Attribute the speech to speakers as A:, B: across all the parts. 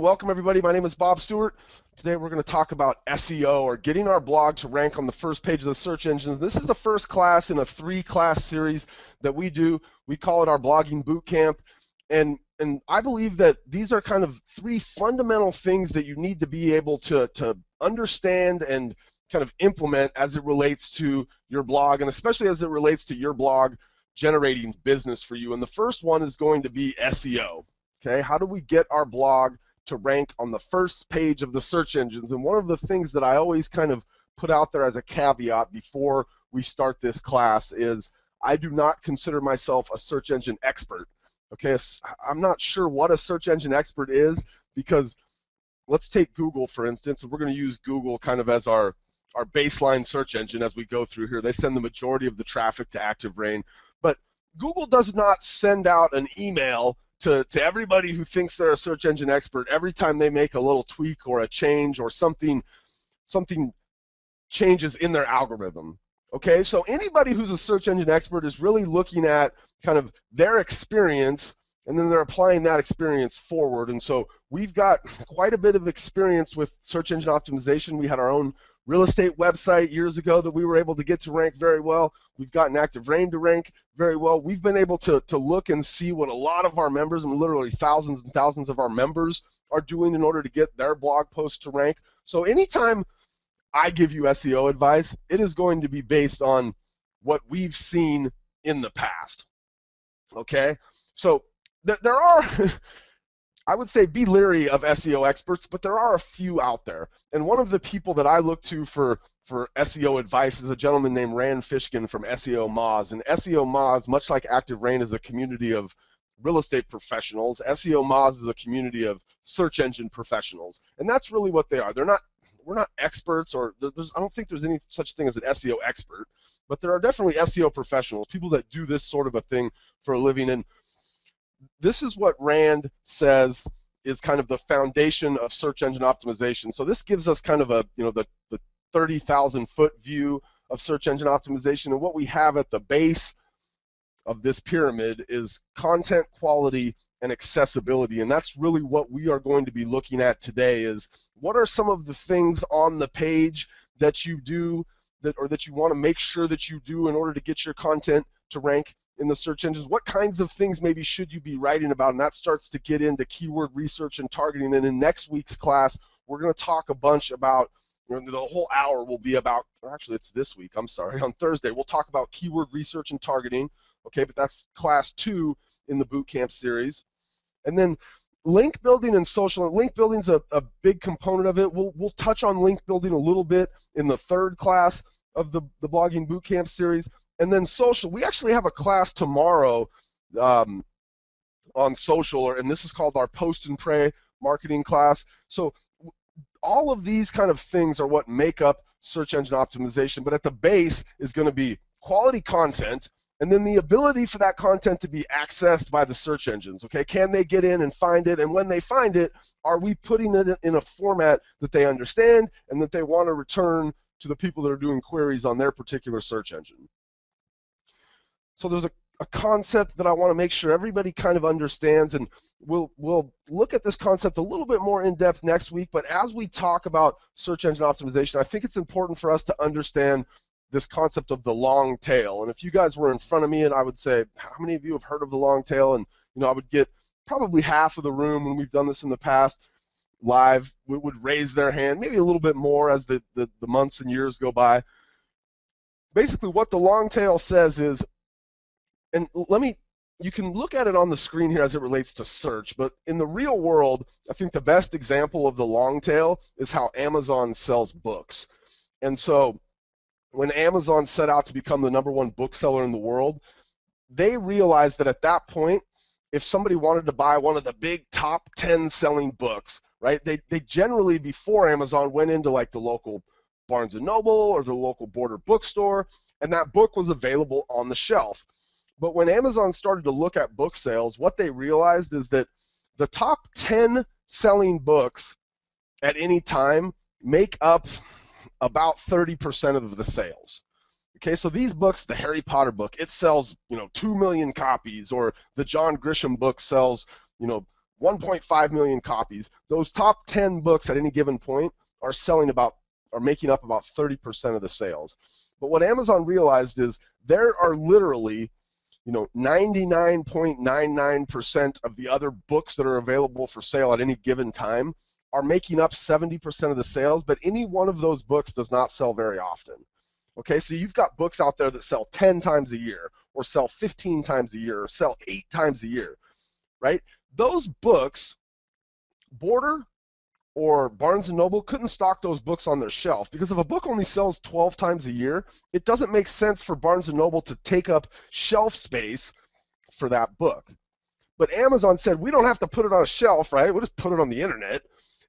A: Welcome everybody. My name is Bob Stewart. Today we're going to talk about SEO, or getting our blog to rank on the first page of the search engines. This is the first class in a 3-class series that we do. We call it our blogging boot camp. And I believe that these are kind of 3 fundamental things that you need to be able to understand and kind of implement as it relates to your blog, and especially as it relates to your blog generating business for you. And the first one is going to be SEO. Okay, how do we get our blog to rank on the first page of the search engines? And one of the things that I always kind of put out there as a caveat before we start this class is I do not consider myself a search engine expert. Okay, I'm not sure what a search engine expert is, because let's take Google for instance, and we're going to use Google kind of as our baseline search engine as we go through here. They send the majority of the traffic to ActiveRain, but Google does not send out an email to everybody who thinks they're a search engine expert every time they make a little tweak or a change or something changes in their algorithm. Okay, so anybody who's a search engine expert is really looking at kind of their experience, and then they're applying that experience forward. And so we've got quite a bit of experience with search engine optimization. We had our own real estate website years ago that we were able to get to rank very well. We've gotten ActiveRain to rank very well. We've been able to look and see what a lot of our members, and literally thousands and thousands of our members, are doing in order to get their blog posts to rank. So anytime I give you SEO advice, it is going to be based on what we've seen in the past. Okay, so there are I would say be leery of SEO experts, but there are a few out there. And one of the people that I look to for SEO advice is a gentleman named Rand Fishkin from SEO Moz. And SEO Moz, much like ActiveRain, is a community of real estate professionals. SEO Moz is a community of search engine professionals. And that's really what they are. We're not experts, or I don't think there's any such thing as an SEO expert, but there are definitely SEO professionals, people that do this sort of a thing for a living. And this is what Rand says is kind of the foundation of search engine optimization. So this gives us kind of a, the 30,000 foot view of search engine optimization. And what we have at the base of this pyramid is content quality and accessibility. And that's really what we are going to be looking at today, is what are some of the things on the page that you do that you want to make sure that you do in order to get your content to rank in the search engines. What kinds of things maybe should you be writing about? And that starts to get into keyword research and targeting. And in next week's class, we're going to talk a bunch about, the whole hour will be about, actually it's this week, I'm sorry, on Thursday, we'll talk about keyword research and targeting. Okay, but that's class 2 in the bootcamp series. And then link building and social. Link building is a big component of it. We'll touch on link building a little bit in the 3rd class of the blogging bootcamp series. And then social, we actually have a class tomorrow on social, and this is called our Post and Pray marketing class. So all of these kind of things are what make up search engine optimization, but at the base is going to be quality content, and then the ability for that content to be accessed by the search engines. Okay, can they get in and find it? And when they find it, are we putting it in a format that they understand and that they want to return to the people that are doing queries on their particular search engine? So there's a concept that I want to make sure everybody kind of understands, and we'll look at this concept a little bit more in depth next week. But as we talk about search engine optimization, I think it's important for us to understand this concept of the long tail. And if you guys were in front of me, and I would say, how many of you have heard of the long tail? And I would get probably half of the room, when we've done this in the past live, would raise their hand, maybe a little bit more as the months and years go by. Basically what the long tail says is, and you can look at it on the screen here as it relates to search, but in the real world, I think the best example of the long tail is how Amazon sells books. And so when Amazon set out to become the #1 bookseller in the world, they realized that at that point, if somebody wanted to buy one of the big top 10 selling books, right, they generally, before Amazon, went into like the local Barnes & Noble or the local border bookstore, and that book was available on the shelf. But when Amazon started to look at book sales, what they realized is that the top 10 selling books at any time make up about 30% of the sales. Okay, so these books, the Harry Potter book, it sells, 2 million copies, or the John Grisham book sells, 1.5 million copies. Those top 10 books at any given point are making up about 30% of the sales. But what Amazon realized is there are literally 99.99% of the other books that are available for sale at any given time are making up 70% of the sales, but any one of those books does not sell very often. Okay, so you've got books out there that sell 10 times a year, or sell 15 times a year, or sell 8 times a year, right? Those books, Border or Barnes & Noble couldn't stock those books on their shelf, because if a book only sells 12 times a year, it doesn't make sense for Barnes & Noble to take up shelf space for that book. But Amazon said, we don't have to put it on a shelf, right? We'll just put it on the internet.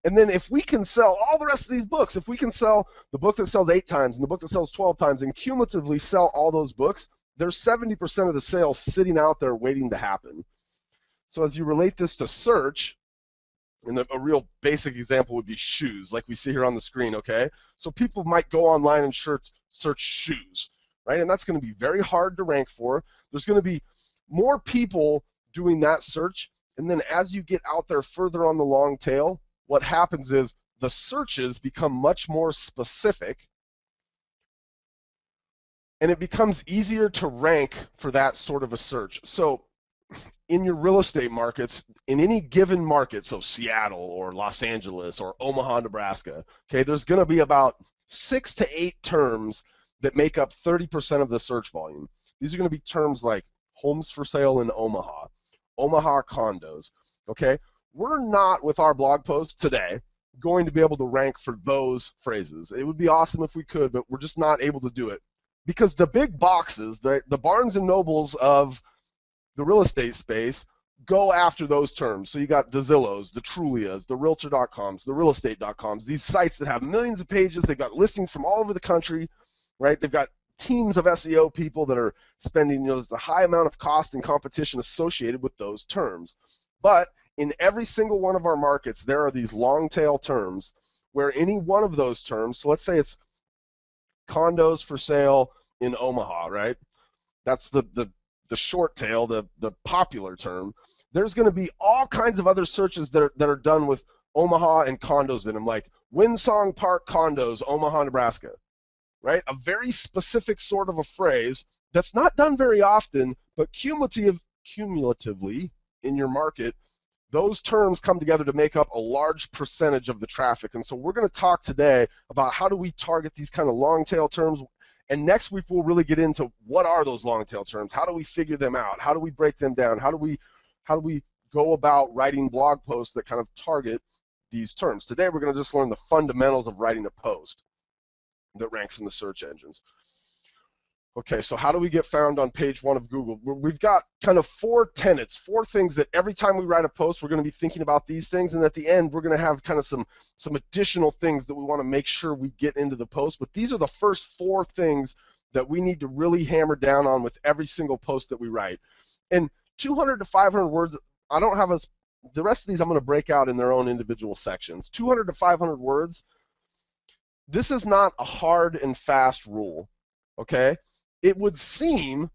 A: And then if we can sell all the rest of these books, if we can sell the book that sells 8 times and the book that sells 12 times and cumulatively sell all those books, there's 70% of the sales sitting out there waiting to happen. So as you relate this to search, and a real basic example would be shoes, like we see here on the screen, okay? So people might go online and search shoes, right? And that's going to be very hard to rank for. There's going to be more people doing that search, and then as you get out there further on the long tail, what happens is the searches become much more specific, and it becomes easier to rank for that sort of a search. So in your real estate markets, in any given market, so Seattle or Los Angeles or Omaha, Nebraska, okay, there's going to be about 6 to 8 terms that make up 30% of the search volume. These are going to be terms like homes for sale in Omaha, Omaha condos, okay? We're not, with our blog post today, going to be able to rank for those phrases. It would be awesome if we could, but we're just not able to do it, because the big boxes, the Barnes and Nobles of the real estate space, go after those terms. So you got the Zillows, the Trulias, the Realtor.coms, the Realestate.coms, these sites that have millions of pages. They've got listings from all over the country, right? They've got teams of SEO people that are spending, there's a high amount of cost and competition associated with those terms. But in every single one of our markets, there are these long tail terms where any one of those terms, so let's say it's condos for sale in Omaha, right? That's the short tail, the popular term. There's going to be all kinds of other searches that are done with Omaha and condos in them, like Windsong Park Condos, Omaha, Nebraska, right? A very specific sort of a phrase that's not done very often, but cumulatively in your market, those terms come together to make up a large percentage of the traffic. And so we're going to talk today about how do we target these kind of long tail terms. And next week, we'll really get into what are those long tail terms? How do we figure them out? How do we break them down? How do we go about writing blog posts that kind of target these terms? Today, we're going to just learn the fundamentals of writing a post that ranks in the search engines. Okay, so how do we get found on page 1 of Google? We've got kind of 4 tenets, 4 things that every time we write a post, we're going to be thinking about these things, and at the end, we're going to have kind of some additional things that we want to make sure we get into the post. But these are the first 4 things that we need to really hammer down on with every single post that we write. And 200 to 500 words, I don't have the rest of these I'm going to break out in their own individual sections. 200 to 500 words, this is not a hard and fast rule, okay? It would seem,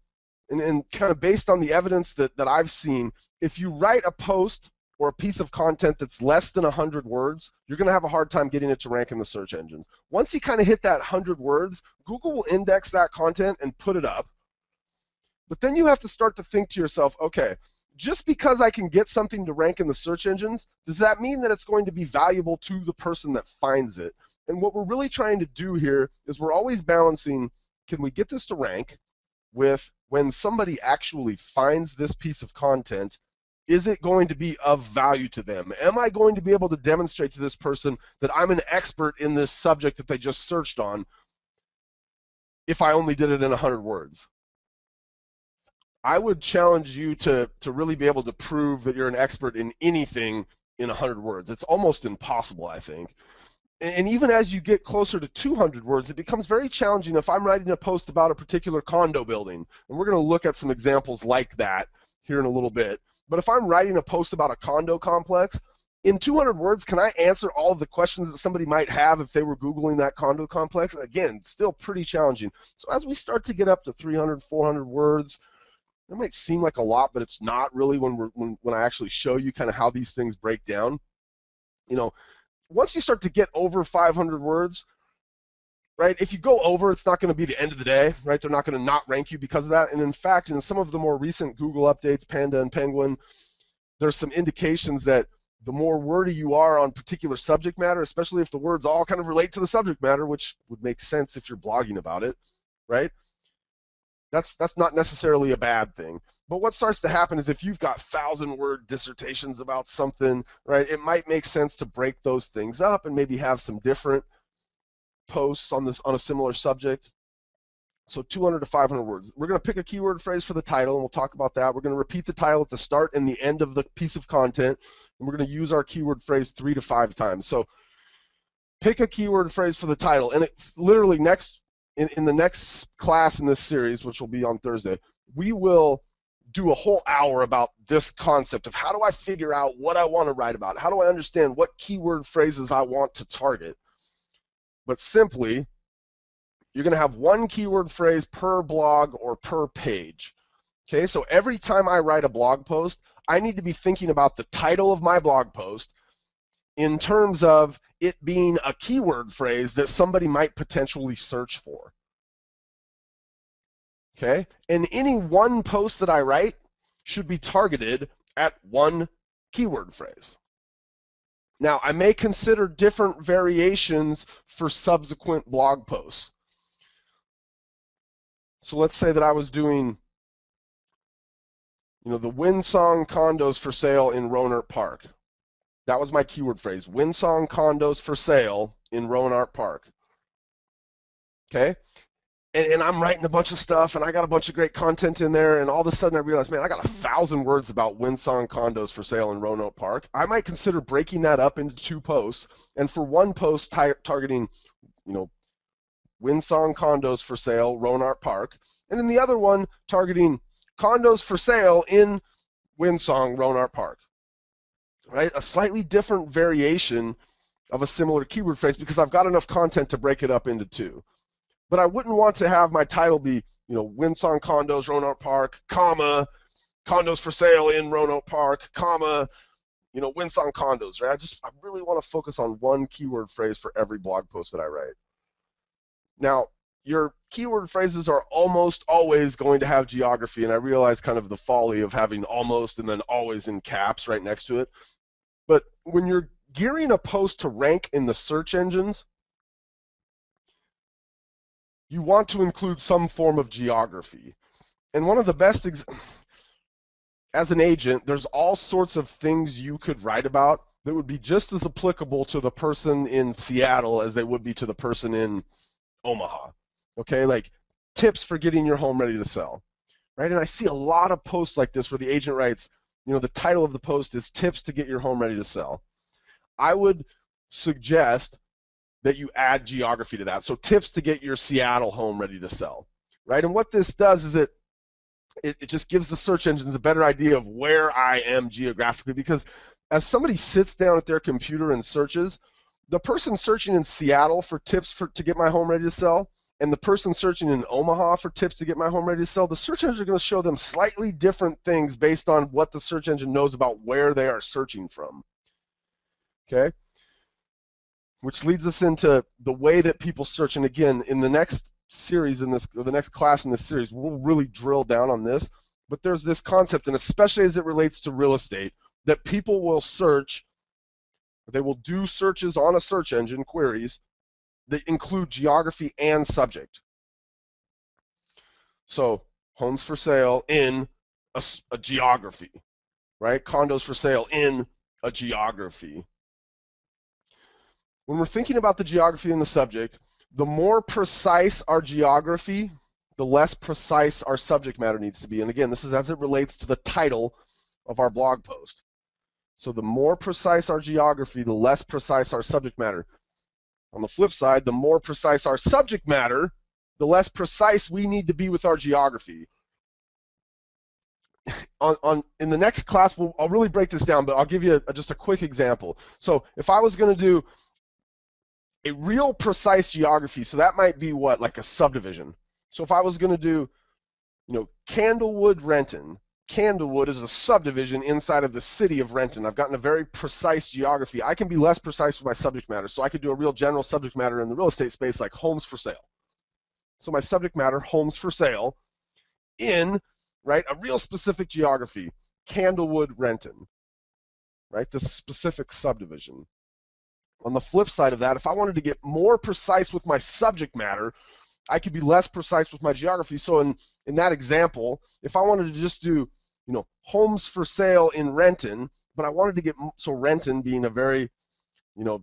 A: and kind of based on the evidence that I've seen, if you write a post or a piece of content that's less than 100 words, you're going to have a hard time getting it to rank in the search engines. Once you kind of hit that 100 words, Google will index that content and put it up. But then you have to start to think to yourself, okay, just because I can get something to rank in the search engines, does that mean that it's going to be valuable to the person that finds it? And what we're really trying to do here is we're always balancing, can we get this to rank, with when somebody actually finds this piece of content, is it going to be of value to them? Am I going to be able to demonstrate to this person that I'm an expert in this subject that they just searched on if I only did it in 100 words? I would challenge you to really be able to prove that you're an expert in anything in 100 words. It's almost impossible, I think. And even as you get closer to 200 words, it becomes very challenging if I'm writing a post about a particular condo building. And we're going to look at some examples like that here in a little bit. But if I'm writing a post about a condo complex, in 200 words, can I answer all of the questions that somebody might have if they were Googling that condo complex? Again, still pretty challenging. So as we start to get up to 300, 400 words, That might seem like a lot, but it's not really when I actually show you kind of how these things break down. You know, once you start to get over 500 words, right? If you go over, it's not going to be the end of the day, right? They're not going to not rank you because of that. And in fact, in some of the more recent Google updates, Panda and Penguin, there's some indications that the more wordy you are on particular subject matter, especially if the words all kind of relate to the subject matter, which would make sense if you're blogging about it, right? That's not necessarily a bad thing. But what starts to happen is if you've got 1,000-word dissertations about something, right, it might make sense to break those things up and maybe have some different posts on a similar subject. So 200 to 500 words. We're going to pick a keyword phrase for the title, and we'll talk about that. We're going to repeat the title at the start and the end of the piece of content, and we're going to use our keyword phrase 3 to 5 times. So pick a keyword phrase for the title, and it literally in the next class in this series, which will be on Thursday, we will do a whole hour about this concept of how do I figure out what I want to write about? How do I understand what keyword phrases I want to target? But simply, you're going to have one keyword phrase per blog or per page. Okay, so every time I write a blog post, I need to be thinking about the title of my blog post in terms of it being a keyword phrase that somebody might potentially search for. Okay, and any one post that I write should be targeted at one keyword phrase. Now, I may consider different variations for subsequent blog posts. So let's say that I was doing, the Windsong condos for sale in Rohnert Park. That was my keyword phrase, Windsong condos for sale in Rohnert Park. Okay? And I'm writing a bunch of stuff, and I got a bunch of great content in there, and all of a sudden I realized, man, I got 1,000 words about Windsong condos for sale in Rohnert Park. I might consider breaking that up into 2 posts, and for one post targeting, Windsong condos for sale, Rohnert Park, and in the other one targeting condos for sale in Windsong, Rohnert Park. Right? A slightly different variation of a similar keyword phrase because I've got enough content to break it up into 2. But I wouldn't want to have my title be, Windsong condos, Rohnert Park, comma, condos for sale in Rohnert Park, comma, Windsong condos, right? I really want to focus on one keyword phrase for every blog post that I write. Now, your keyword phrases are almost always going to have geography, and I realize kind of the folly of having almost and then always in caps right next to it. But when you're gearing a post to rank in the search engines, you want to include some form of geography. And one of the best, as an agent, there's all sorts of things you could write about that would be just as applicable to the person in Seattle as they would be to the person in Omaha. Okay, like tips for getting your home ready to sell, right? And I see a lot of posts like this where the agent writes, the title of the post is tips to get your home ready to sell. I would suggest that you add geography to that. So tips to get your Seattle home ready to sell, right? And what this does is it just gives the search engines a better idea of where I am geographically, because as somebody sits down at their computer and searches, the person searching in Seattle for tips to get my home ready to sell and the person searching in Omaha for tips to get my home ready to sell, the search engines are going to show them slightly different things based on what the search engine knows about where they are searching from. Okay? Which leads us into the way that people search. And again, in the next series or the next class in this series, we'll really drill down on this. But there's this concept, and especially as it relates to real estate, that people will search, they will do searches on a search engine, queries, that include geography and subject. So homes for sale in a geography, right? Condos for sale in a geography. When we're thinking about the geography and the subject, the more precise our geography, the less precise our subject matter needs to be. And again, this is as it relates to the title of our blog post. So the more precise our geography, the less precise our subject matter. On the flip side, the more precise our subject matter, the less precise we need to be with our geography. In the next class, I'll really break this down, but I'll give you just a quick example. So if I was going to do a real precise geography, so that might be what, like a subdivision. So if I was going to do Candlewood, Renton. Candlewood is a subdivision inside of the city of Renton. I've gotten a very precise geography. I can be less precise with my subject matter, so I could do a real general subject matter in the real estate space like homes for sale. So my subject matter, homes for sale, in, right, a real specific geography, Candlewood, Renton, right, this specific subdivision. On the flip side of that, if I wanted to get more precise with my subject matter, I could be less precise with my geography. So in that example, if I wanted to just do, homes for sale in Renton, but I wanted to get, so Renton being a very,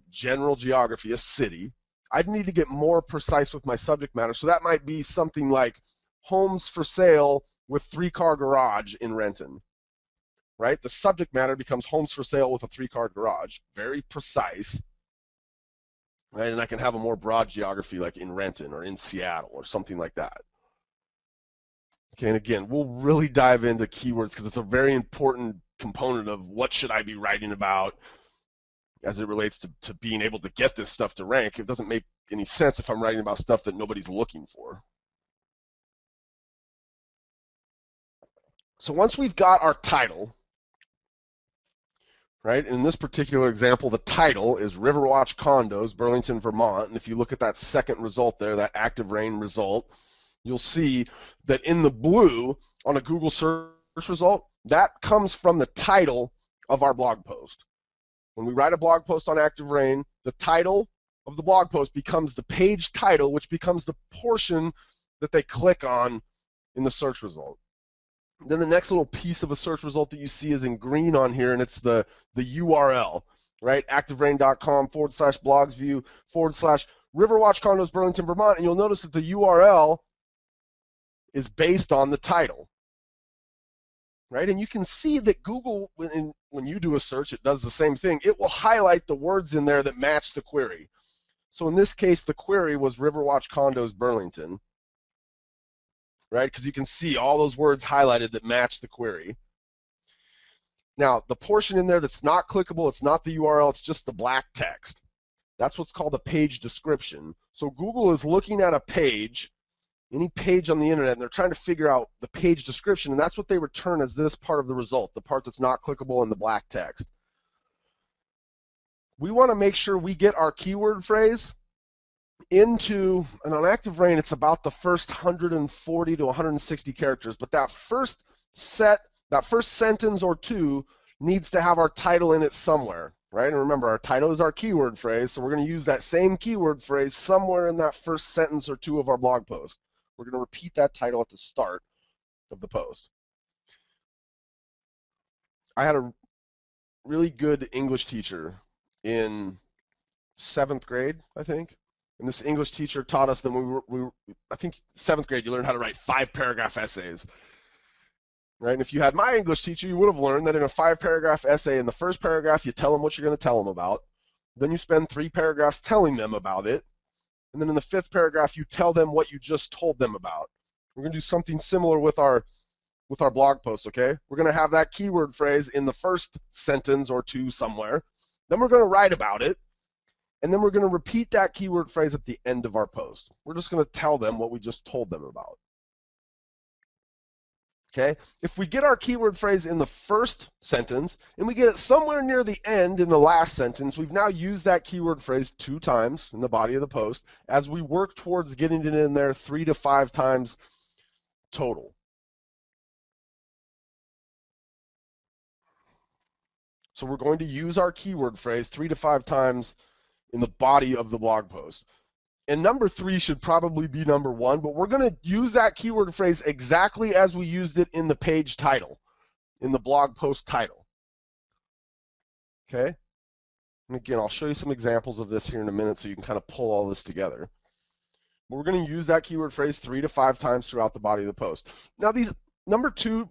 A: general geography, a city, I'd need to get more precise with my subject matter. So that might be something like homes for sale with 3-car garage in Renton, right? The subject matter becomes homes for sale with a 3-car garage. Very precise, right? And I can have a more broad geography like in Renton or in Seattle or something like that. Okay, and again, we'll really dive into keywords because it's a very important component of what should I be writing about as it relates to being able to get this stuff to rank. It doesn't make any sense if I'm writing about stuff that nobody's looking for. So once we've got our title, right, in this particular example, the title is Riverwatch Condos, Burlington, Vermont. And if you look at that second result there, that active rain result, you'll see that in the blue on a Google search result, that comes from the title of our blog post. When we write a blog post on active rain, the title of the blog post becomes the page title, which becomes the portion that they click on in the search result. Then the next little piece of a search result that you see is in green on here, and it's the URL, right? activerain.com/blogsview/ Riverwatch Condos, Burlington, Vermont. And you'll notice that the URL is based on the title, right? And you can see that Google, when you do a search, it does the same thing. It will highlight the words in there that match the query. So in this case, the query was Riverwatch Condos, Burlington, right? Because you can see all those words highlighted that match the query. Now, the portion in there that's not clickable, it's not the URL, it's just the black text. That's what's called a page description. So Google is looking at a page, any page on the internet, and they're trying to figure out the page description, and that's what they return as this part of the result, the part that's not clickable in the black text. We want to make sure we get our keyword phrase into, and on active rain, it's about the first 140 to 160 characters, but that first sentence or two needs to have our title in it somewhere, right? And remember, our title is our keyword phrase, so we're going to use that same keyword phrase somewhere in that first sentence or two of our blog post. We're going to repeat that title at the start of the post. I had a really good English teacher in 7th grade, I think. And this English teacher taught us that I think 7th grade, you learn how to write 5-paragraph essays. Right? And if you had my English teacher, you would have learned that in a 5-paragraph essay, in the first paragraph, you tell them what you're going to tell them about. Then you spend 3 paragraphs telling them about it. And then in the 5th paragraph, you tell them what you just told them about. We're going to do something similar with our blog posts, okay? We're going to have that keyword phrase in the first sentence or two somewhere. Then we're going to write about it. And then we're going to repeat that keyword phrase at the end of our post. We're just going to tell them what we just told them about. Okay? If we get our keyword phrase in the first sentence and we get it somewhere near the end in the last sentence, we've now used that keyword phrase 2 times in the body of the post as we work towards getting it in there 3 to 5 times total. So we're going to use our keyword phrase 3 to 5 times in the body of the blog post. And number 3 should probably be number 1, but we're going to use that keyword phrase exactly as we used it in the page title, in the blog post title. Okay? And again, I'll show you some examples of this here in a minute so you can kind of pull all this together. But we're going to use that keyword phrase 3 to 5 times throughout the body of the post. Now, number 2,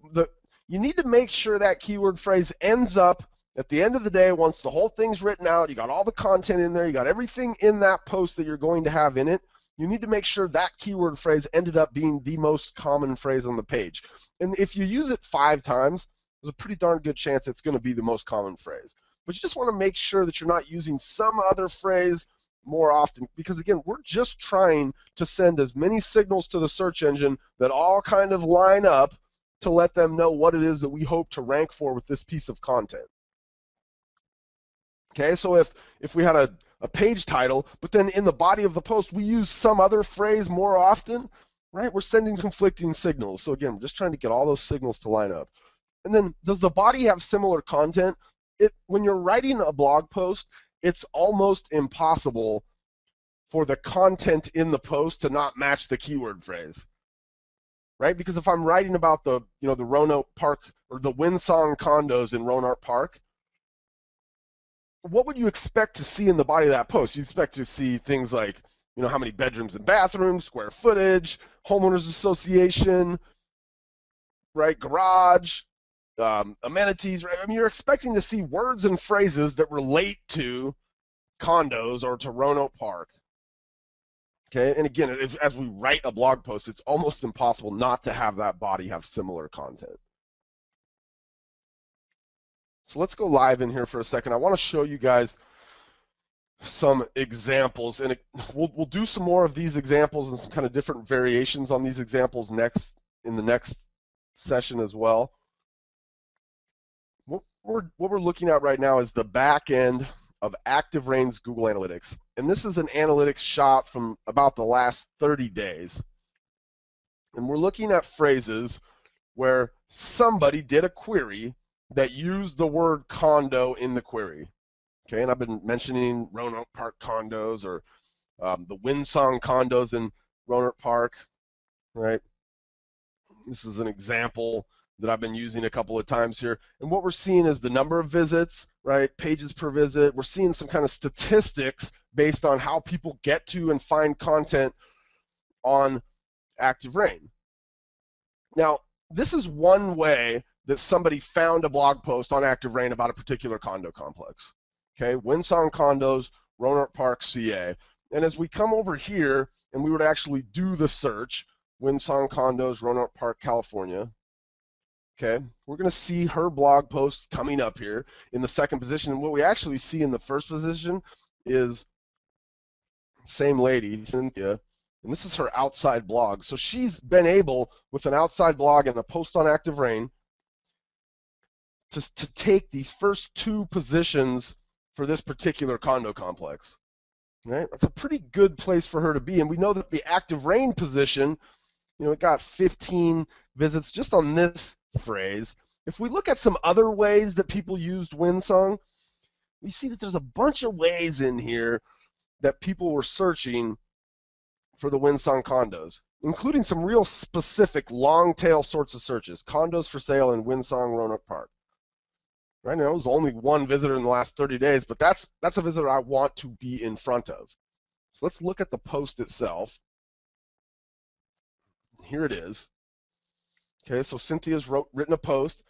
A: you need to make sure that keyword phrase ends up at the end of the day, once the whole thing's written out, you got all the content in there, you got everything in that post that you're going to have in it, you need to make sure that keyword phrase ended up being the most common phrase on the page. And if you use it 5 times, there's a pretty darn good chance it's going to be the most common phrase. But you just want to make sure that you're not using some other phrase more often, because again, we're just trying to send as many signals to the search engine that all kind of line up to let them know what it is that we hope to rank for with this piece of content. Okay, so if we had a page title, but then in the body of the post we use some other phrase more often, right? We're sending conflicting signals. So again, we're just trying to get all those signals to line up. And then, does the body have similar content? When you're writing a blog post, it's almost impossible for the content in the post to not match the keyword phrase, right? Because if I'm writing about the Roanoke Park or the Windsong condos in Roanoke Park, what would you expect to see in the body of that post? You expect to see things like, how many bedrooms and bathrooms, square footage, homeowners association, right, garage, amenities, right? I mean, you're expecting to see words and phrases that relate to condos or to Roanoke Park. Okay, and again, as we write a blog post, it's almost impossible not to have that body have similar content. So let's go live in here for a second. I want to show you guys some examples, and we'll do some more of these examples and some kind of different variations on these examples in the next session as well. What we're looking at right now is the back end of ActiveRain's Google Analytics. And this is an analytics shot from about the last 30 days. And we're looking at phrases where somebody did a query that used the word condo in the query. Okay, and I've been mentioning Roanoke Park condos or the Windsong condos in Roanoke Park, right? This is an example that I've been using a couple of times here. And what we're seeing is the number of visits, right? Pages per visit. We're seeing some kind of statistics based on how people get to and find content on ActiveRain. Now, this is one way that somebody found a blog post on ActiveRain about a particular condo complex. Okay, Windsong condos, Roanoke Park, CA. And as we come over here and we would actually do the search, Windsong condos, Roanoke Park, California. Okay, we're going to see her blog post coming up here in the second position. And what we actually see in the first position is same lady, Cynthia, and this is her outside blog. So she's been able, with an outside blog and a post on ActiveRain, to take these first two positions for this particular condo complex. Right? That's a pretty good place for her to be. And we know that the ActiveRain position, it got 15 visits just on this phrase. If we look at some other ways that people used Windsong, we see that there's a bunch of ways in here that people were searching for the Windsong condos, including some real specific long tail sorts of searches. Condos for sale in Windsong, Roanoke Park. Right now, it was only one visitor in the last 30 days, but that's a visitor I want to be in front of. So let's look at the post itself. Here it is. Okay, so Cynthia's written a post.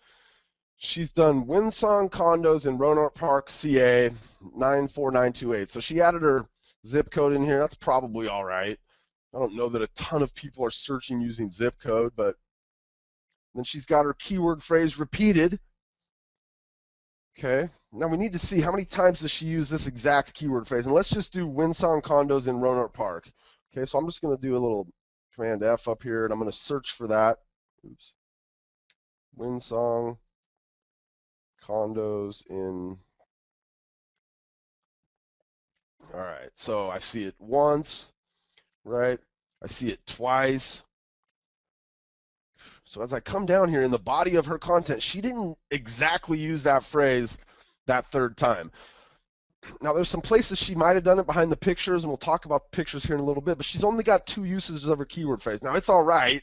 A: She's done Windsong condos in Roanoke Park, CA, 94928. So she added her zip code in here. That's probably all right. I don't know that a ton of people are searching using zip code, but then she's got her keyword phrase repeated. Okay, now we need to see how many times does she use this exact keyword phrase. And let's just do Windsong condos in Roanoke Park. Okay, so I'm just going to do a little Command F up here, and I'm going to search for that. Oops. Windsong condos in. All right, so I see it once, right? I see it twice. So as I come down here in the body of her content, she didn't exactly use that phrase that third time. Now, there's some places she might have done it behind the pictures, and we'll talk about the pictures here in a little bit, but she's only got 2 usages of her keyword phrase. Now, it's all right?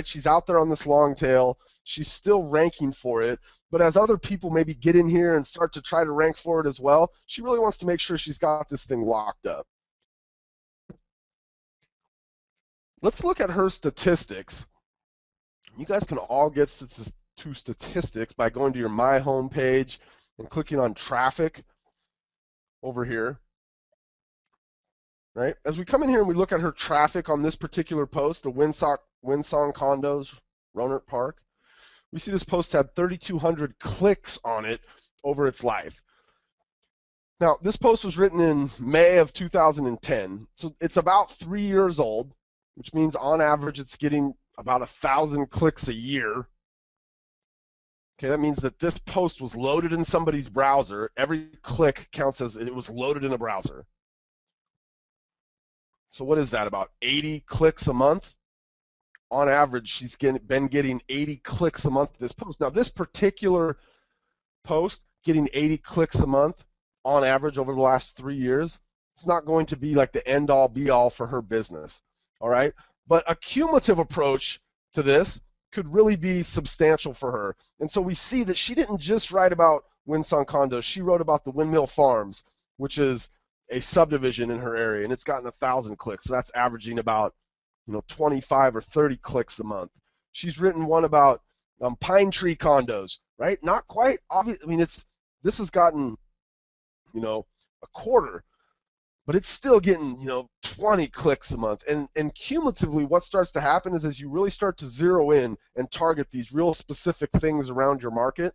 A: She's out there on this long tail. She's still ranking for it, but as other people maybe get in here and start to try to rank for it as well, she really wants to make sure she's got this thing locked up. Let's look at her statistics. You guys can all get to statistics by going to your My Home page and clicking on Traffic over here. Right? As we come in here and we look at her traffic on this particular post, the Windsong condos, Roanoke Park, we see this post had 3,200 clicks on it over its life. Now, this post was written in May of 2010, so it's about 3 years old, which means on average it's getting about 1,000 clicks a year. Okay, that means that this post was loaded in somebody's browser. Every click counts as it was loaded in a browser. So what is that, about 80 clicks a month? On average, she's been getting 80 clicks a month to this post. Now, this particular post, getting 80 clicks a month on average over the last 3 years, it's not going to be like the end all be all for her business. All right. But a cumulative approach to this could really be substantial for her. And so we see that she didn't just write about Windsong condos, she wrote about the Windmill Farms, which is a subdivision in her area, and it's gotten 1,000 clicks. So that's averaging about 25 or 30 clicks a month. She's written one about pine tree condos, right? Not quite obvious. I mean, this has gotten, a quarter, but it's still getting, 20 clicks a month. And cumulatively, what starts to happen is as you really start to zero in and target these real specific things around your market,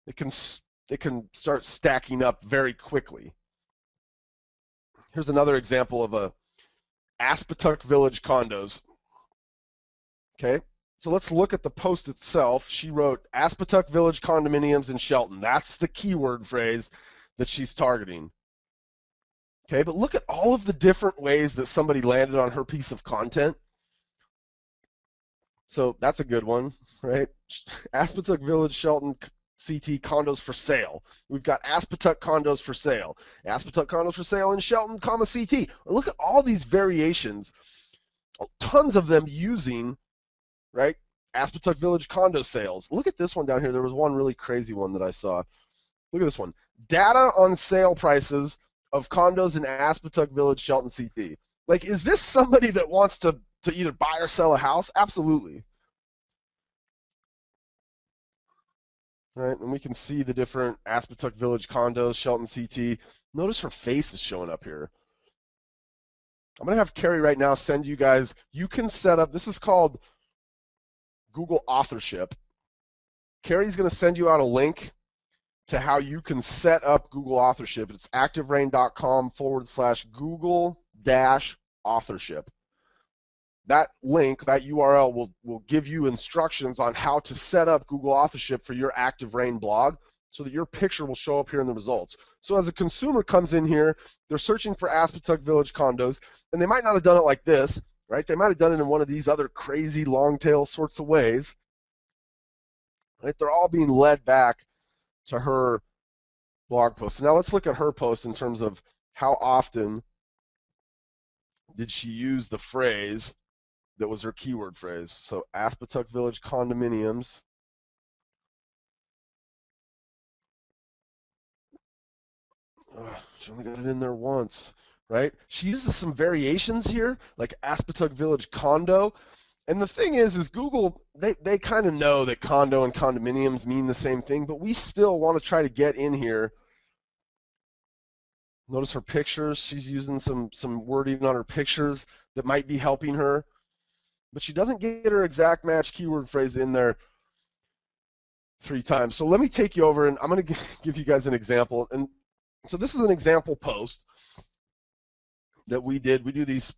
A: it can start stacking up very quickly. Here's another example of a Aspetuck Village condos. Okay, so let's look at the post itself. She wrote Aspetuck Village condominiums in Shelton. That's the keyword phrase that she's targeting. Okay, but look at all of the different ways that somebody landed on her piece of content. So that's a good one, right? Aspetuck Village, Shelton, CT condos for sale. We've got Aspetuck condos for sale. Aspetuck condos for sale in Shelton, CT. Look at all these variations, tons of them using, right, Aspetuck Village condo sales. Look at this one down here. There was one really crazy one that I saw. Look at this one. Data on sale prices of condos in Aspetuck Village, Shelton, CT. Like, is this somebody that wants to either buy or sell a house? Absolutely. Right, and we can see the different Aspetuck Village condos, Shelton, CT. Notice her face is showing up here. I'm going to have Carrie right now send you guys, you can set up, this is called Google authorship. Carrie's going to send you out a link to how you can set up Google authorship. It's activerain.com/Google-authorship. That link, that URL will give you instructions on how to set up Google authorship for your ActiveRain blog so that your picture will show up here in the results. So as a consumer comes in here, they're searching for Aspetuck Village condos, and they might not have done it like this, right? They might have done it in one of these other crazy long tail sorts of ways. Right? They're all being led back to her blog post. So now let's look at her post in terms of how often did she use the phrase that was her keyword phrase. So Aspetuck Village condominiums. She only got it in there once, right? She uses some variations here, like Aspetuck Village condo. And the thing is Google, they kind of know that condo and condominiums mean the same thing, but we still want to try to get in here. Notice her pictures. She's using some wording on her pictures that might be helping her. But she doesn't get her exact match keyword phrase in there 3 times. So let me take you over, and I'm going to give you guys an example. And so this is an example post that we did. We do these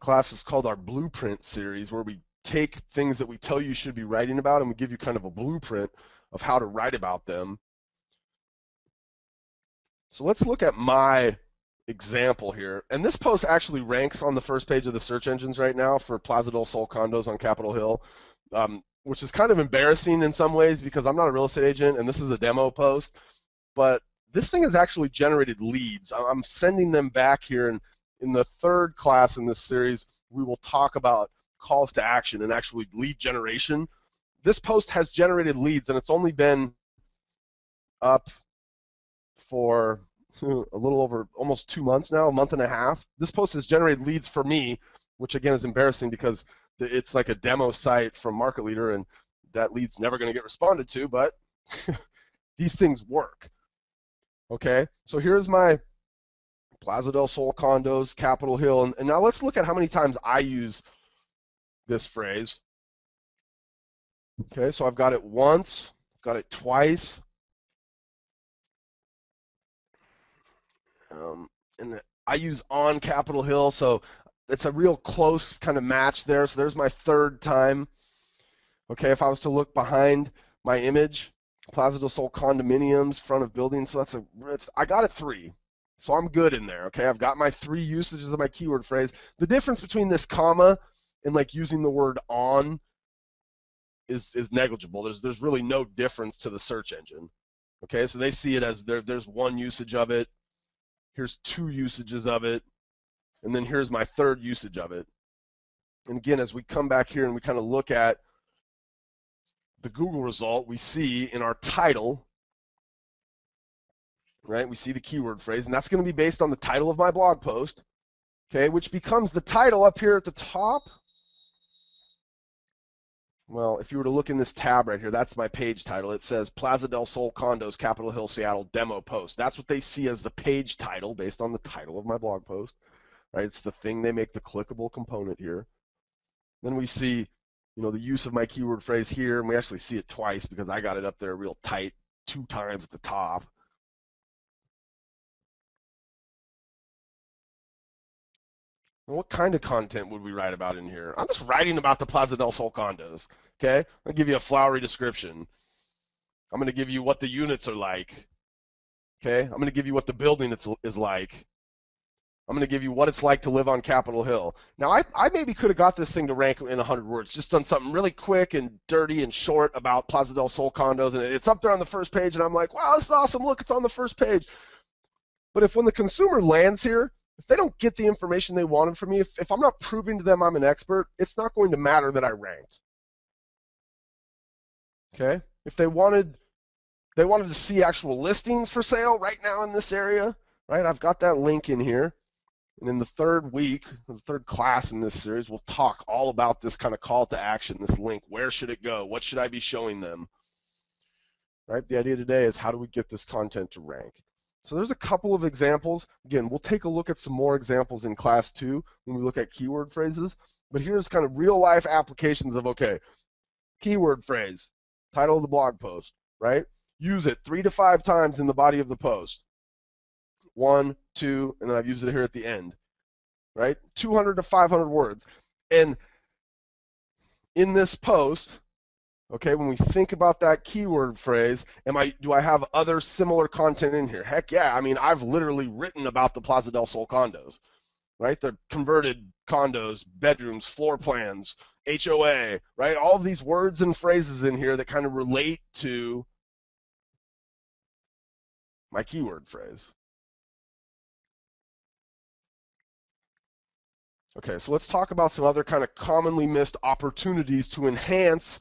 A: classes called our Blueprint series, where we take things that we tell you should be writing about, and we give you kind of a blueprint of how to write about them. So let's look at my example here. And this post actually ranks on the first page of the search engines right now for Plaza del Sol condos on Capitol Hill, which is kind of embarrassing in some ways because I'm not a real estate agent and this is a demo post. But this thing has actually generated leads. I'm sending them back here. And in the 3rd class in this series, we will talk about calls to action and actually lead generation. This post has generated leads, and it's only been up for a little over almost 2 months now, a month and a half. This post has generated leads for me, which again is embarrassing because it's like a demo site from Market Leader, and that lead's never going to get responded to, but these things work. Okay, so here's my Plaza del Sol condos, Capitol Hill, and now let's look at how many times I use this phrase. Okay, so I've got it once, got it twice, And I use on Capitol Hill, so it's a real close kind of match there. So there's my third time. Okay, if I was to look behind my image, Plaza del Sol condominiums, front of buildings, so I got it 3. So I'm good in there, okay? I've got my 3 usages of my keyword phrase. The difference between this comma and like using the word on is negligible. There's really no difference to the search engine. Okay, so they see it as there's 1 usage of it, here's 2 usages of it, and then here's my 3rd usage of it. And again, as we come back here and we kind of look at the Google result, we see in our title, right, we see the keyword phrase, and that's going to be based on the title of my blog post, okay, which becomes the title up here at the top. Well, if you were to look in this tab right here, that's my page title. It says Plaza del Sol Condos, Capitol Hill, Seattle demo post. That's what they see as the page title based on the title of my blog post, right? It's the thing they make the clickable component here. Then we see, the use of my keyword phrase here, and we actually see it twice because I got it up there real tight 2 times at the top. What kind of content would we write about in here? I'm just writing about the Plaza del Sol condos, okay? I'll give you a flowery description. I'm going to give you what the units are like, okay? I'm going to give you what the building is like. I'm going to give you what it's like to live on Capitol Hill. Now, I maybe could have got this thing to rank in 100 words, just done something really quick and dirty and short about Plaza del Sol condos, and it's up there on the first page, and I'm like, wow, this is awesome. Look, it's on the first page. But if when the consumer lands here, if they don't get the information they wanted from me, if I'm not proving to them I'm an expert, it's not going to matter that I ranked. Okay? If they wanted to see actual listings for sale right now in this area, right? I've got that link in here. And in the 3rd week, the 3rd class in this series, we'll talk all about this kind of call to action, this link. Where should it go? What should I be showing them? Right? The idea today is how do we get this content to rank? So there's a couple of examples. Again, we'll take a look at some more examples in class 2 when we look at keyword phrases. But here's kind of real life applications of, okay, keyword phrase, title of the blog post, right? Use it 3 to 5 times in the body of the post. 1, 2, and then I've used it here at the end, right? 200 to 500 words. And in this post, okay, when we think about that keyword phrase, do I have other similar content in here? Heck yeah. I mean, I've literally written about the Plaza del Sol condos, right? The converted condos, bedrooms, floor plans, HOA, right? All of these words and phrases in here that kind of relate to my keyword phrase. Okay, so let's talk about some other kind of commonly missed opportunities to enhance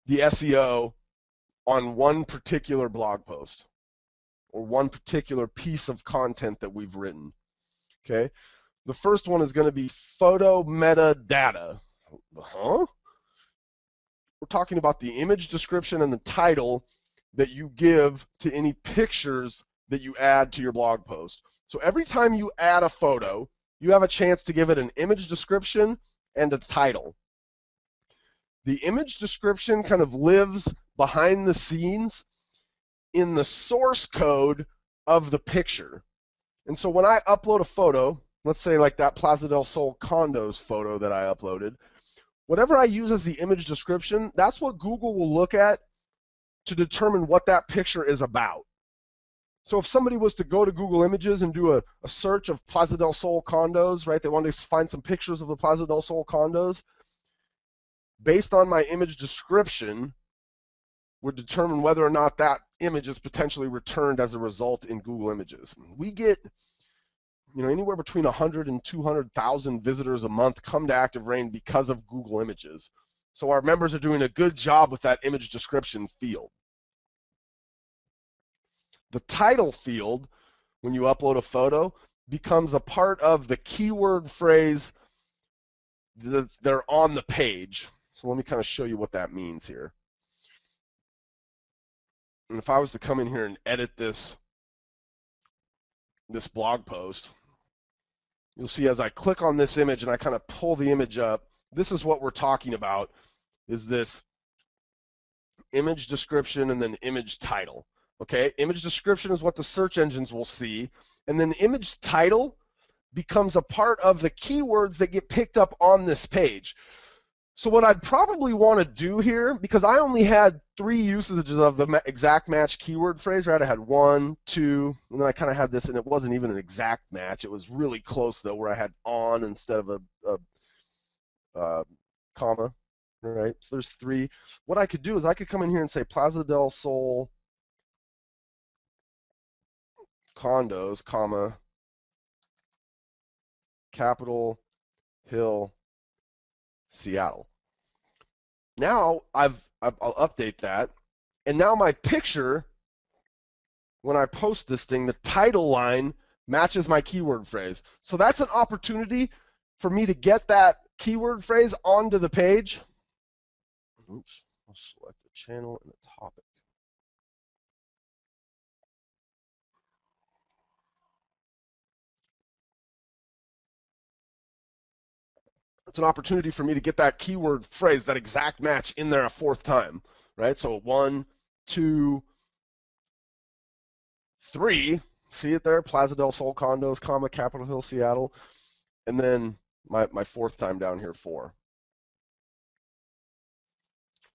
A: the SEO on one particular blog post or one particular piece of content that we've written. Okay, the first one is going to be photo metadata. We're talking about the image description and the title that you give to any pictures that you add to your blog post. So every time you add a photo, you have a chance to give it an image description and a title. The image description kind of lives behind the scenes in the source code of the picture. And so when I upload a photo, let's say like that Plaza del Sol condos photo that I uploaded, whatever I use as the image description, that's what Google will look at to determine what that picture is about. So if somebody was to go to Google Images and do a search of Plaza del Sol condos, right, they wanted to find some pictures of the Plaza del Sol condos, based on my image description, would determine whether or not that image is potentially returned as a result in Google Images. We get anywhere between 100 and 200,000 visitors a month come to Active Rain because of Google Images. So our members are doing a good job with that image description field. The title field, when you upload a photo, becomes a part of the keyword phrase they're on the page. So let me kind of show you what that means here. And if I was to come in here and edit this blog post, you'll see as I click on this image and I kind of pull the image up, this is what we're talking about, is this image description and then image title. Okay, image description is what the search engines will see, and then the image title becomes a part of the keywords that get picked up on this page. So what I'd probably want to do here, because I only had 3 usages of the exact match keyword phrase, right? I had 1, 2, and then I kind of had this, and it wasn't even an exact match. It was really close, though, where I had on instead of a comma, right? So there's 3. What I could do is I could come in here and say Plaza del Sol condos, comma, Capitol Hill, Seattle. Now I'll update that, and now my picture, when I post this thing, the title line matches my keyword phrase. So that's an opportunity for me to get that keyword phrase onto the page. Oops, I'll select the channel and the topic. It's an opportunity for me to get that keyword phrase, that exact match in there a 4th time, right? So 1, 2, 3, see it there? Plaza del Sol condos, comma, Capitol Hill, Seattle. And then my 4th time down here, 4.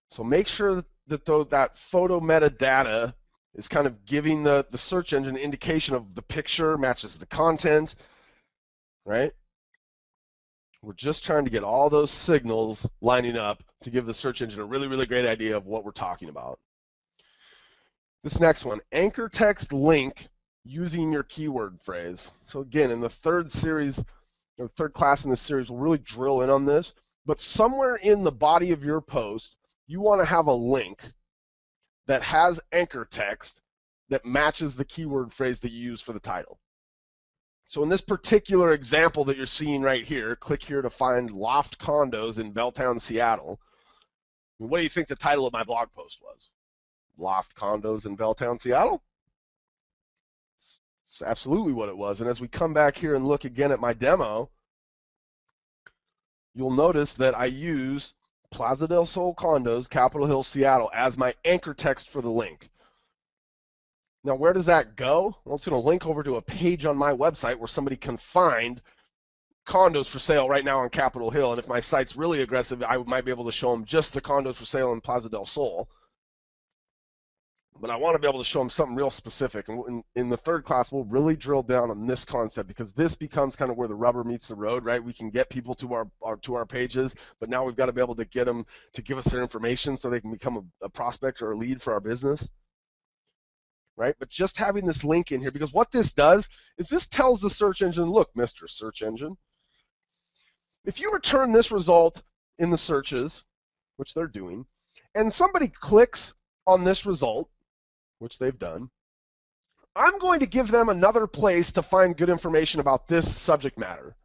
A: So make sure that photo metadata is kind of giving the search engine an indication of the picture matches the content, right? We're just trying to get all those signals lining up to give the search engine a really, really great idea of what we're talking about. This next one, anchor text link using your keyword phrase. So again, in the 3rd series, or 3rd class in this series, we'll really drill in on this. But somewhere in the body of your post, you want to have a link that has anchor text that matches the keyword phrase that you use for the title. So in this particular example that you're seeing right here, click here to find loft condos in Belltown, Seattle. What do you think the title of my blog post was? Loft condos in Belltown, Seattle? It's absolutely what it was. And as we come back here and look again at my demo, you'll notice that I use Plaza del Sol condos, Capitol Hill, Seattle as my anchor text for the link. Now, where does that go? Well, it's going to link over to a page on my website where somebody can find condos for sale right now on Capitol Hill. And if my site's really aggressive, I might be able to show them just the condos for sale in Plaza del Sol. But I want to be able to show them something real specific. And in the 3rd class, we'll really drill down on this concept, because this becomes kind of where the rubber meets the road, right? We can get people to our pages, but now we've got to be able to get them to give us their information so they can become a prospect or a lead for our business, right? But just having this link in here, because what this does is this tells the search engine, look, Mr. Search Engine, if you return this result in the searches, which they're doing, and somebody clicks on this result, which they've done, I'm going to give them another place to find good information about this subject matter,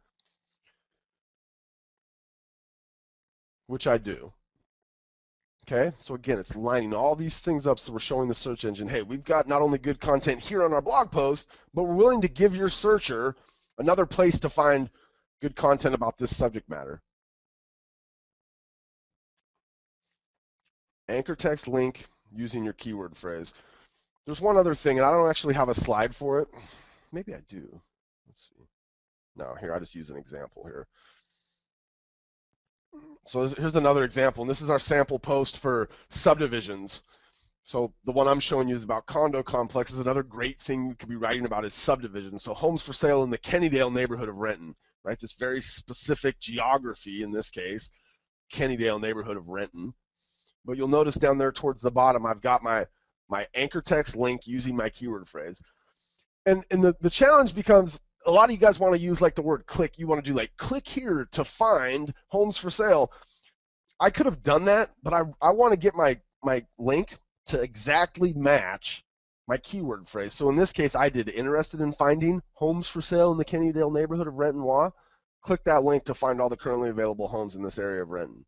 A: which I do. Okay, so again, it's lining all these things up, so we're showing the search engine, hey, we've got not only good content here on our blog post, but we're willing to give your searcher another place to find good content about this subject matter. Anchor text link using your keyword phrase. There's one other thing, and I don't actually have a slide for it. Maybe I do. Let's see. No, here, I just use an example here. So here's another example, and this is our sample post for subdivisions. So the one I'm showing you is about condo complexes. Another great thing you could be writing about is subdivisions. So homes for sale in the Kennydale neighborhood of Renton, right? This very specific geography, in this case, Kennydale neighborhood of Renton. But you'll notice down there towards the bottom, I've got my anchor text link using my keyword phrase. And the challenge becomes, a lot of you guys want to use like the word click. You want to do like click here to find homes for sale. I could have done that, but I want to get my link to exactly match my keyword phrase. So in this case, I did interested in finding homes for sale in the Kennydale neighborhood of Renton. Click that link to find all the currently available homes in this area of Renton,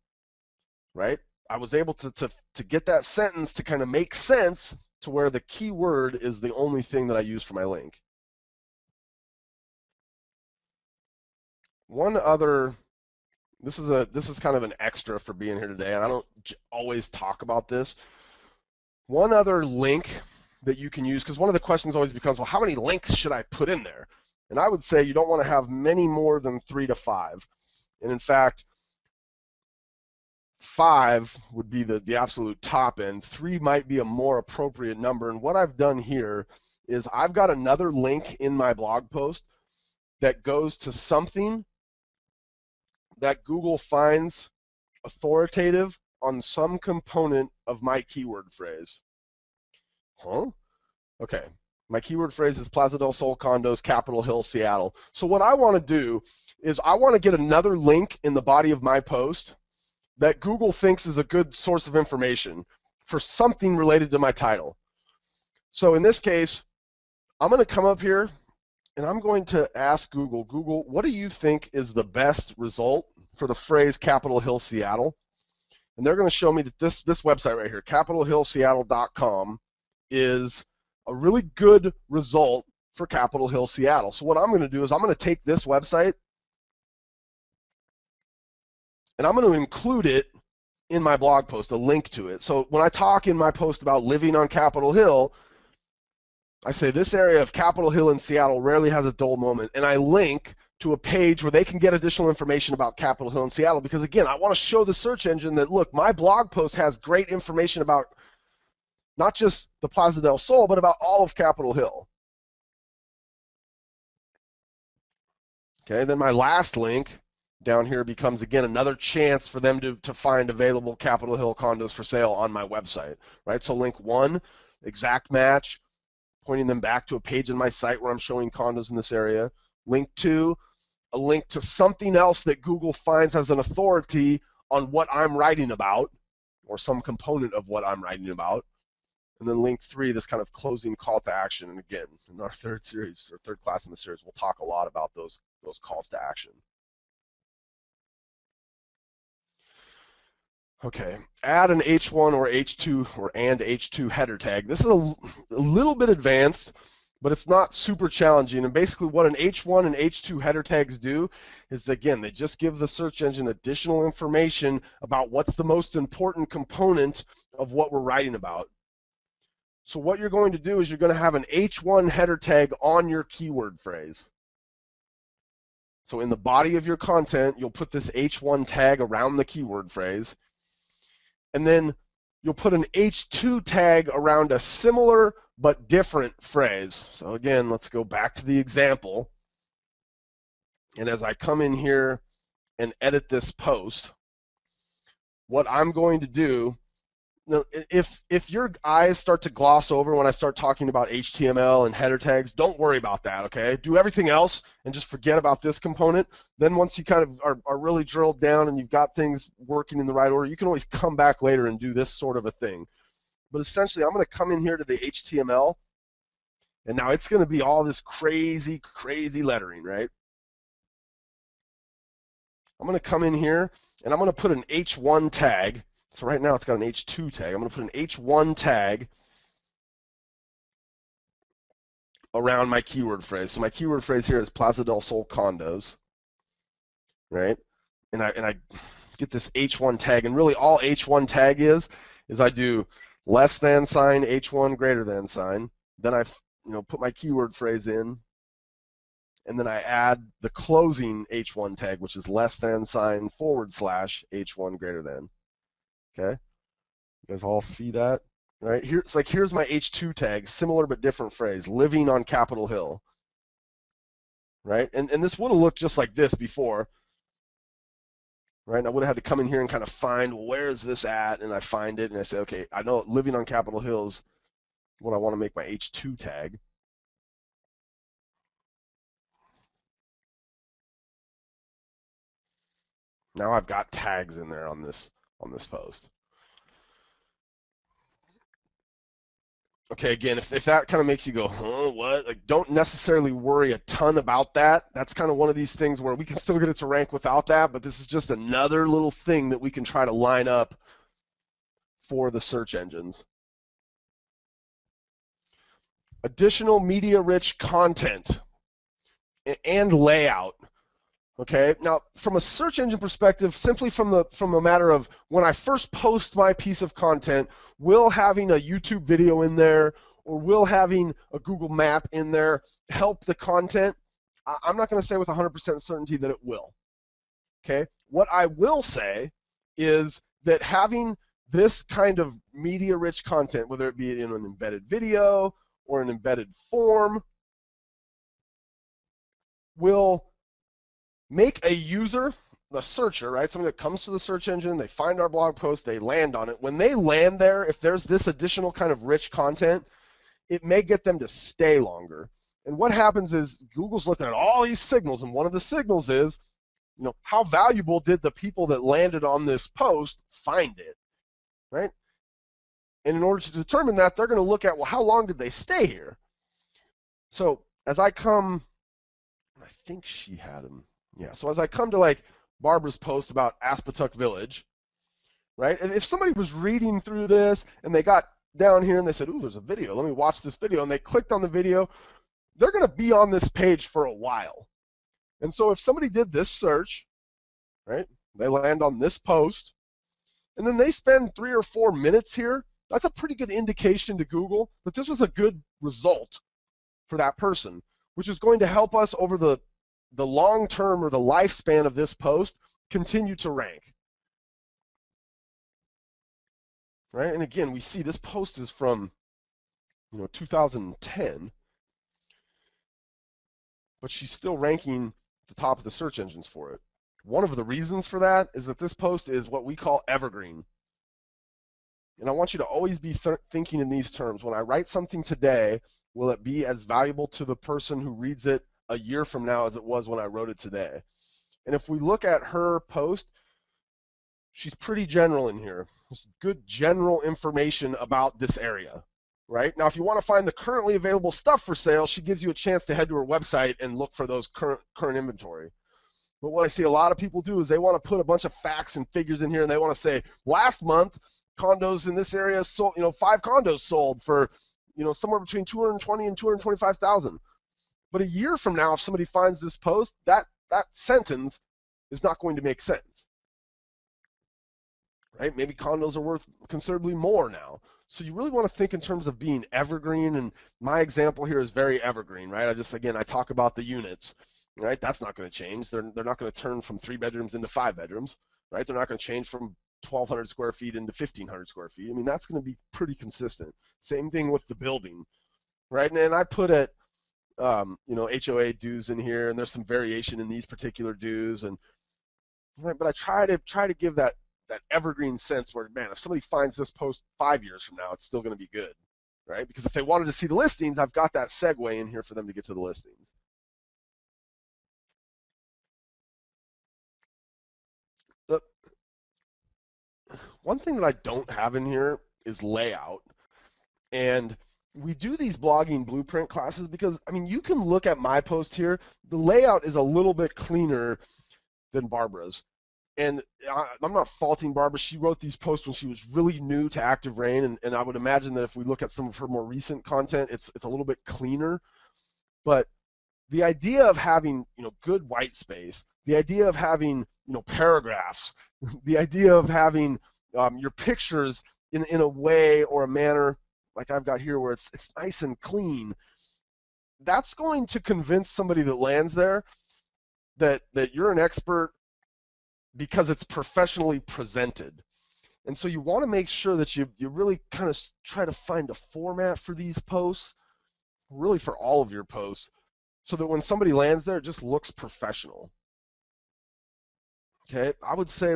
A: right? I was able to get that sentence to kind of make sense to where the keyword is the only thing that I use for my link. One other, this is kind of an extra for being here today, and I don't always talk about this. One other link that you can use, because one of the questions always becomes, well, how many links should I put in there? And I would say you don't want to have many more than 3 to 5. And in fact, 5 would be the absolute top end. 3 might be a more appropriate number. And what I've done here is I've got another link in my blog post that goes to something that Google finds authoritative on some component of my keyword phrase. Huh? Okay. My keyword phrase is Plaza del Sol condos, Capitol Hill, Seattle. So what I want to do is I want to get another link in the body of my post that Google thinks is a good source of information for something related to my title. So in this case, I'm going to come up here and I'm going to ask Google, what do you think is the best result for the phrase Capitol Hill, Seattle? And they're going to show me that this website right here, capitolhillseattle.com, is a really good result for Capitol Hill, Seattle. So what I'm going to do is I'm going to take this website and I'm going to include it in my blog post, a link to it. So when I talk in my post about living on Capitol Hill, I say this area of Capitol Hill in Seattle rarely has a dull moment, and I link to a page where they can get additional information about Capitol Hill in Seattle, because again, I want to show the search engine that, look, my blog post has great information about not just the Plaza del Sol, but about all of Capitol Hill. Okay, then my last link down here becomes, again, another chance for them to find available Capitol Hill condos for sale on my website, right? So link 1, exact match, pointing them back to a page in my site where I'm showing condos in this area. Link 2, a link to something else that Google finds as an authority on what I'm writing about, or some component of what I'm writing about. And then link 3, this kind of closing call to action. And again, in our third class in the series, we'll talk a lot about those calls to action. Okay, add an H1 or H2 or H2 header tag. This is a little bit advanced, but it's not super challenging. And basically what an H1 and H2 header tags do is, again, they just give the search engine additional information about what's the most important component of what we're writing about. So what you're going to do is you're going to have an H1 header tag on your keyword phrase. So in the body of your content, you'll put this H1 tag around the keyword phrase. And then you'll put an H2 tag around a similar but different phrase. So again, let's go back to the example. And as I come in here and edit this post, what I'm going to do, if your eyes start to gloss over when I start talking about HTML and header tags, don't worry about that, okay? Do everything else and just forget about this component. Then once you kind of are really drilled down and you've got things working in the right order, you can always come back later and do this sort of a thing. But essentially, I'm going to come in here to the HTML, and now it's going to be all this crazy, crazy lettering, right? I'm going to come in here, and I'm going to put an H1 tag. So right now it's got an H2 tag. I'm going to put an H1 tag around my keyword phrase. So my keyword phrase here is Plaza del Sol condos, right? And I get this H1 tag, and really all H1 tag is I do less than sign, H1 greater than sign. Then I put my keyword phrase in, and then I add the closing H1 tag, which is less than sign / H1 greater than. Okay, you guys all see that? All right, here's my H2 tag, similar but different phrase, living on Capitol Hill. Right, and this would have looked just like this before. Right, and I would have had to come in here and kind of find, well, where is this at? And I find it, and I say, okay, I know living on Capitol Hill is what I want to make my H2 tag. Now I've got tags in there on this post. Okay, again, if that kind of makes you go, huh, what? Like, don't necessarily worry a ton about that. That's kind of one of these things where we can still get it to rank without that, but this is just another little thing that we can try to line up for the search engines. Additional media-rich content and layout. Okay, now from a search engine perspective, simply from a matter of when I first post my piece of content, will having a YouTube video in there or will having a Google map in there help the content? I'm not going to say with 100% certainty that it will. Okay. What I will say is that having this kind of media rich content, whether it be in an embedded video or an embedded form, will make a user, the searcher, right? Somebody that comes to the search engine, they find our blog post, they land on it. When they land there, if there's this additional kind of rich content, it may get them to stay longer. And what happens is Google's looking at all these signals, and one of the signals is, how valuable did the people that landed on this post find it, right? And in order to determine that, they're going to look at, well, how long did they stay here? So as I come, I think she had them. Yeah, so as I come to like Barbara's post about Aspetuck Village, right? And if somebody was reading through this and they got down here and they said, ooh, there's a video, let me watch this video, and they clicked on the video, they're going to be on this page for a while. And so if somebody did this search, right, they land on this post, and then they spend 3 or 4 minutes here, that's a pretty good indication to Google that this was a good result for that person, which is going to help us over the long term or the lifespan of this post continue to rank. Right? And again, we see this post is from 2010, but she's still ranking at the top of the search engines for it. One of the reasons for that is that this post is what we call evergreen. And I want you to always be thinking in these terms. When I write something today, will it be as valuable to the person who reads it a year from now as it was when I wrote it today? And if we look at her post, she's pretty general in here. There's good general information about this area, right? Now, if you want to find the currently available stuff for sale, she gives you a chance to head to her website and look for those current inventory. But what I see a lot of people do is they want to put a bunch of facts and figures in here, and they want to say, last month, condos in this area sold, 5 condos sold for, somewhere between 220 and 225,000. But a year from now, if somebody finds this post, that sentence is not going to make sense. Right? Maybe condos are worth considerably more now. So you really want to think in terms of being evergreen, and my example here is very evergreen, right? I talk about the units, right? That's not going to change. They're not going to turn from 3 bedrooms into 5 bedrooms, right? They're not going to change from 1,200 square feet into 1,500 square feet. I mean, that's going to be pretty consistent. Same thing with the building, right? And I put it, HOA dues in here, and there's some variation in these particular dues, and right, but I try to give that evergreen sense where, man, if somebody finds this post 5 years from now, it's still going to be good, right? Because if they wanted to see the listings, I've got that segue in here for them to get to the listings. One thing that I don't have in here is layout. And we do these blogging blueprint classes because, you can look at my post here. The layout is a little bit cleaner than Barbara's. And I'm not faulting Barbara. She wrote these posts when she was really new to Active Rain, and I would imagine that if we look at some of her more recent content, it's a little bit cleaner. But the idea of having good white space, the idea of having paragraphs, the idea of having your pictures in a way or a manner like I've got here where it's nice and clean, that's going to convince somebody that lands there that you're an expert because it's professionally presented. And so you want to make sure that you really kind of try to find a format for these posts, really for all of your posts, so that when somebody lands there, it just looks professional. Okay, I would say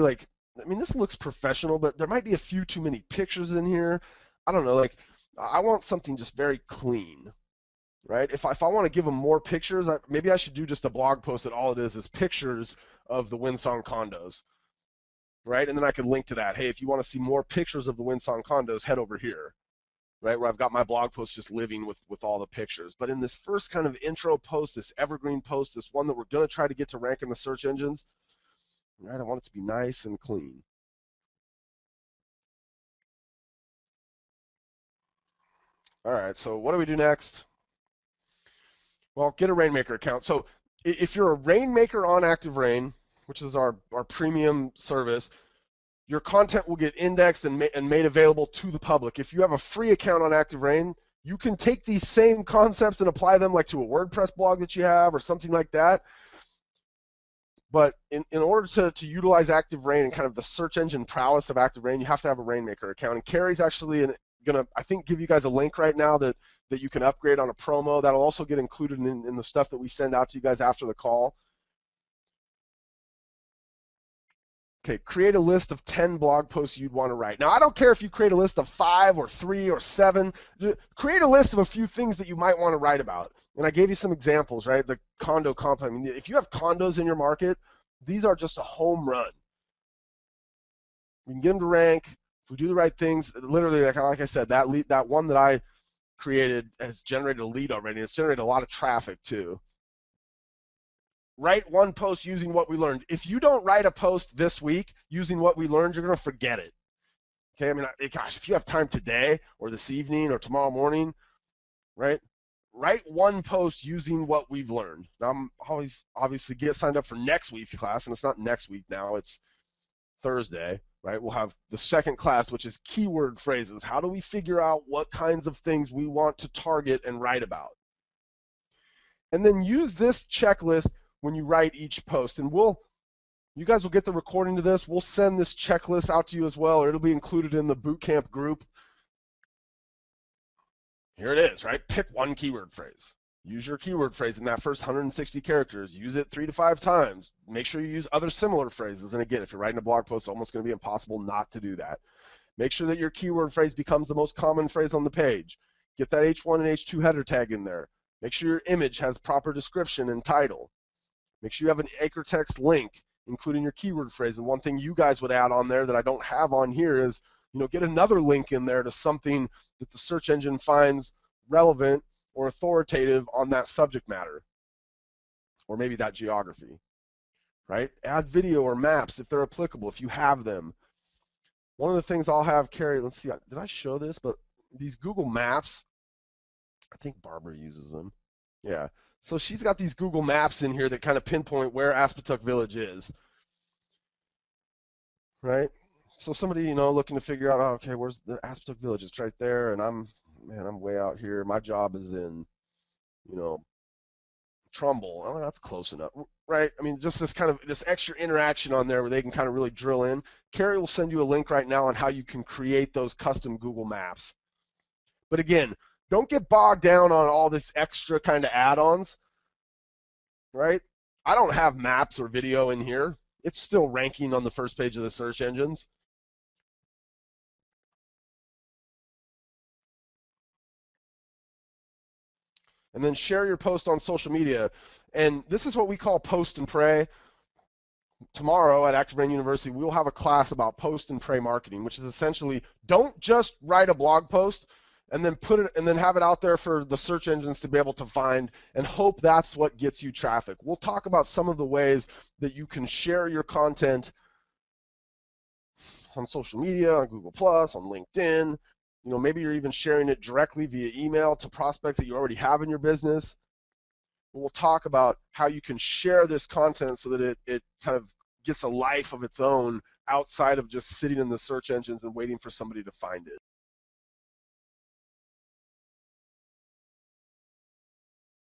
A: this looks professional, but there might be a few too many pictures in here. I don't know, I want something just very clean, right? If I want to give them more pictures, maybe I should do just a blog post that all it is pictures of the Windsong condos, right? And then I could link to that. Hey, if you want to see more pictures of the Windsong condos, head over here, right? Where I've got my blog post just living with all the pictures. But in this first kind of intro post, this evergreen post, this one that we're going to try to get to rank in the search engines, right? I want it to be nice and clean. All right, so what do we do next? Well, get a Rainmaker account. So if you're a Rainmaker on Active Rain, which is our premium service, your content will get indexed and made available to the public. If you have a free account on Active Rain, You can take these same concepts and apply them like to a WordPress blog that you have or something like that. But in order to utilize ActiveRain and kind of the search engine prowess of ActiveRain, you have to have a Rainmaker account. And Carrie's actually going to, I think, give you guys a link right now that you can upgrade on a promo. That'll also get included in the stuff that we send out to you guys after the call. Okay, create a list of 10 blog posts you'd want to write. Now, I don't care if you create a list of 5 or 3 or 7. Create a list of a few things that you might want to write about. And I gave you some examples, right? The condo compound. I mean, if you have condos in your market, these are just a home run. We can get them to rank. If we do the right things, literally, like I said, that one that I created has generated a lead already. It's generated a lot of traffic too. Write one post using what we learned. If you don't write a post this week using what we learned, you're going to forget it. Okay, I mean, gosh, if you have time today or this evening or tomorrow morning, right? Write one post using what we've learned. Now, I'm always obviously get signed up for next week's class, and it's not next week now, it's Thursday, right? We'll have the second class, which is keyword phrases. How do we figure out what kinds of things we want to target and write about? And then use this checklist when you write each post. And you guys will get the recording to this. We'll send this checklist out to you as well, or it'll be included in the bootcamp group. Here it is, right? Pick one keyword phrase. Use your keyword phrase in that first 160 characters. Use it 3 to 5 times. Make sure you use other similar phrases. And again, if you're writing a blog post, it's almost going to be impossible not to do that. Make sure that your keyword phrase becomes the most common phrase on the page. Get that H1 and H2 header tag in there. Make sure your image has proper description and title. Make sure you have an anchor text link, including your keyword phrase. And one thing you guys would add on there that I don't have on here is, get another link in there to something that the search engine finds relevant or authoritative on that subject matter, or maybe that geography, right? Add video or maps if they're applicable, if you have them. One of the things I'll have, Carrie, let's see, did I show this? But these Google Maps, I think Barbara uses them. Yeah. So she's got these Google Maps in here that kind of pinpoint where Aspetuck Village is, right? So somebody, looking to figure out, okay, where's the Aspetuck Village? It's right there, and I'm way out here. My job is in, Trumbull. Oh, that's close enough, right? I mean, just this extra interaction on there where they can kind of really drill in. Carrie will send you a link right now on how you can create those custom Google Maps. But again, don't get bogged down on all this extra kind of add-ons, right? I don't have maps or video in here. It's still ranking on the first page of the search engines. And then share your post on social media. And this is what we call post and pray. Tomorrow at ActiveRain University, we'll have a class about post and pray marketing, which is essentially don't just write a blog post and then have it out there for the search engines to be able to find and hope that's what gets you traffic. We'll talk about some of the ways that you can share your content on social media, on Google+, on LinkedIn. Maybe you're even sharing it directly via email to prospects that you already have in your business. We'll talk about how you can share this content so that it kind of gets a life of its own outside of just sitting in the search engines and waiting for somebody to find it.